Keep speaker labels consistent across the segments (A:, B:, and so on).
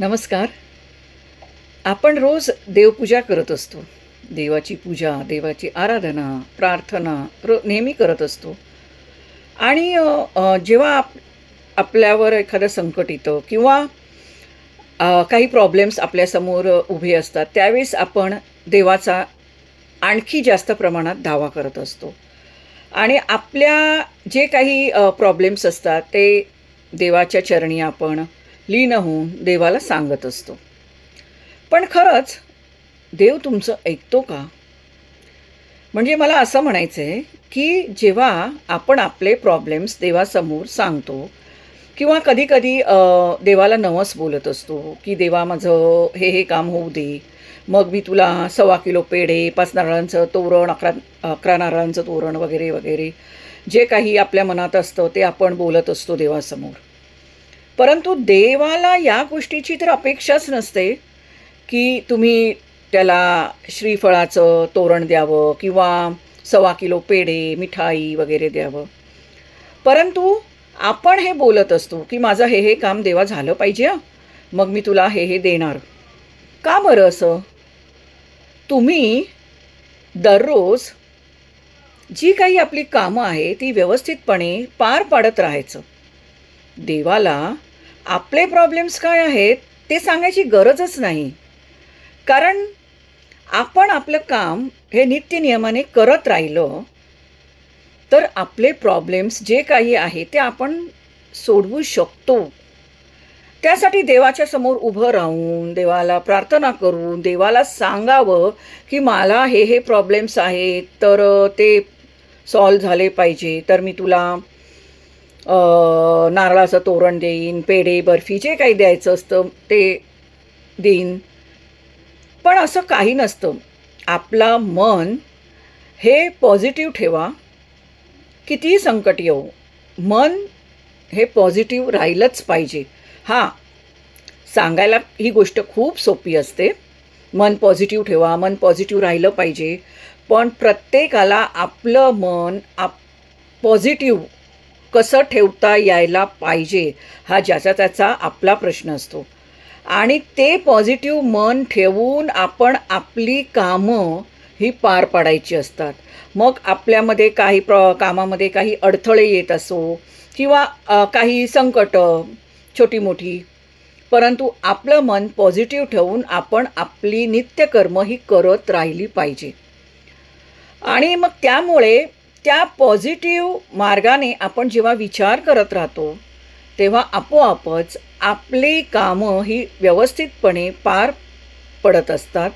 A: नमस्कार. आपण रोज देवपूजा करत असतो. देवाची पूजा, देवाची आराधना, प्रार्थना नेहमी करत असतो. आणि जेव्हा आपल्यावर एखादं संकट येतं किंवा काही प्रॉब्लेम्स आपल्यासमोर उभे असतात, त्यावेळेस आपण देवाचा आणखी जास्त प्रमाणात धावा करत असतो. आणि आपल्या जे काही प्रॉब्लेम्स असतात ते देवाच्या चरणी आपण लीन होऊन देवाला सांगत असतो. पण खरंच देव तुमचं ऐकतो का? म्हणजे मला असं म्हणायचं आहे, की जेव्हा आपण आपले प्रॉब्लेम्स देवासमोर सांगतो किंवा कधी-कधी देवाला नवस बोलत असतो, की देवा माझं हे काम होऊ दे. मग मी तुला 1.25 किलो पेढे, 5 नारळांचं तोरण, 11 नारळांचं तोरण वगैरे, वगैरे जे काही आपल्या मनात असतं ते आपण बोलत असतो देवासमोर. परंतु देवाला या गोष्टीची तर अपेक्षाच नसते, की तुम्ही त्याला श्रीफळाचं तोरण द्यावं किंवा 1.25 किलो पेढे, मिठाई वगैरे द्यावं. परंतु आपण हे बोलत असतो, की माझं हे काम देवा झालं पाहिजे हं, मग मी तुला हे देणार. का बरं असं? तुम्ही दररोज जी काही आपली कामं आहे ती व्यवस्थितपणे पार पाडत राहायचं. देवाला आपले प्रॉब्लेम्स काय आहेत ते सांगायची गरजच नाही. कारण आपण आपलं काम हे नित्यनियमाने करत राहिलं तर आपले प्रॉब्लेम्स जे काही आहे ते आपण सोडवू शकतो. त्यासाठी देवाच्या समोर उभं राहून, देवाला प्रार्थना करून, देवाला सांगावं, की मला हे प्रॉब्लेम्स आहेत, तर ते सॉल्व्ह झाले पाहिजे. तर मी तुला नारळाचं तोरण देईन, पेढे, बर्फी जे काही द्यायचं असतं ते देईन. पण असं काही नसतं. आपलं मन हे पॉझिटिव्ह ठेवा. कितीही संकट येऊ, मन हे पॉझिटिव्ह राहिलंच पाहिजे. हां, सांगायला ही गोष्ट खूप सोपी असते. मन पॉझिटिव्ह ठेवा, मन पॉझिटिव्ह राहिलं पाहिजे. पण प्रत्येकाला आपलं मन पॉझिटिव्ह कसं ठेवता यायला पाहिजे, हा ज्याचा त्याचा आपला प्रश्न असतो. आणि ते पॉझिटिव्ह मन ठेवून आपण आपली कामं ही पार पाडायची असतात. मग आपल्यामध्ये काही कामामध्ये काही अडथळे येत असो किंवा काही संकटं छोटी-मोठी, परंतु आपलं मन पॉझिटिव्ह ठेवून आपण आपली नित्यकर्म ही करत राहिली पाहिजे. आणि मग त्यामुळे त्या पॉझिटिव्ह मार्गाने आपण जेव्हा विचार करत राहतो, तेव्हा आपोआपच आपली कामं ही व्यवस्थितपणे पार पडत असतात.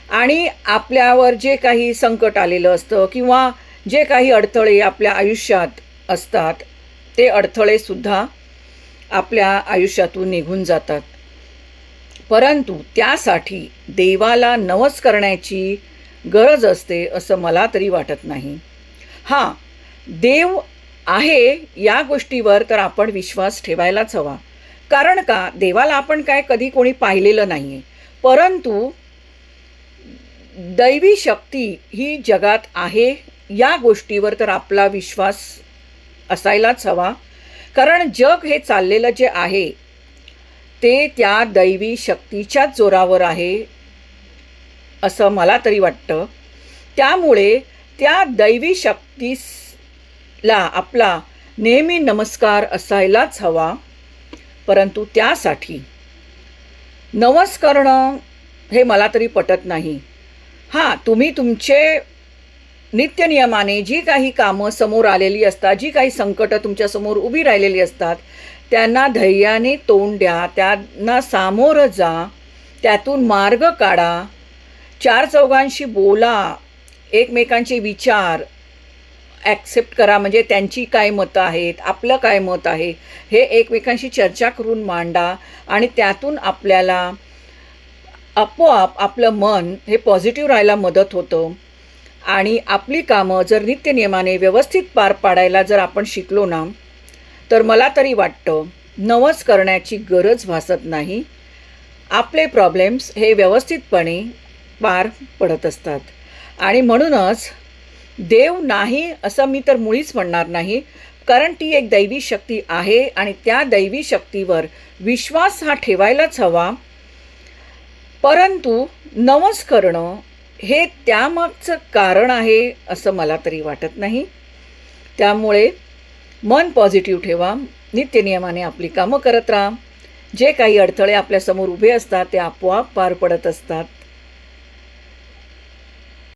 A: आणि आपल्यावर जे काही संकट आलेलं असतं किंवा जे काही अडथळे आपल्या आयुष्यात असतात, ते अडथळेसुद्धा आपल्या आयुष्यातून निघून जातात. परंतु त्यासाठी देवाला नवस करण्याची गरज असते असं मला तरी वाटत नाही. हां, देव आहे या गोष्टीवर तर आपण विश्वास ठेवायलाच हवा. कारण का, देवाला आपण काय कधी कोणी पाहिलेलं नाही आहे. परंतु दैवी शक्ती ही जगात आहे या गोष्टीवर तर आपला विश्वास असायलाच हवा. कारण जग हे चाललेलं जे आहे ते त्या दैवी शक्तीच्याच जोरावर आहे असं मला तरी वाटतं. त्यामुळे त्या दैवी शक्तीला आपला नेहमी नमस्कार असायलाच हवा. परंतु त्यासाठी नवस करणं हे मला तरी पटत नाही. हां, तुम्ही तुमचे नित्यनियमाने जी काही कामं समोर आलेली असतात, जी काही संकटं तुमच्यासमोर उभी राहिलेली असतात, त्यांना धैर्याने तोंड द्या, त्यांना सामोरं जा, त्यातून मार्ग काढा, चार चौघांशी बोला, एकमेकांचे विचार ॲक्सेप्ट करा. म्हणजे त्यांची काय मतं आहेत, आपलं काय मत आहे, हे एकमेकांशी चर्चा करून मांडा. आणि त्यातून आपल्याला आपोआप आपलं मन हे पॉझिटिव्ह राहायला मदत होतं. आणि आपली कामं जर नित्यनियमाने व्यवस्थित पार पाडायला जर आपण शिकलो ना, तर मला तरी वाटतं नवस करण्याची गरज भासत नाही. आपले प्रॉब्लेम्स हे व्यवस्थितपणे पार पडत असतात. आणि म्हणूनच देव नाही असं मी तर मुळीच म्हणणार नाही. कारण ती एक दैवी शक्ती आहे आणि त्या दैवी शक्तीवर विश्वास हा ठेवायलाच हवा. परंतु नवस करणं हे त्यामागचं कारण आहे असं मला तरी वाटत नाही. त्यामुळे मन पॉझिटिव्ह ठेवा, नित्यनियमाने आपली कामं करत राहा. जे काही अडथळे आपल्यासमोर उभे असतात ते आपोआप पार पडत असतात.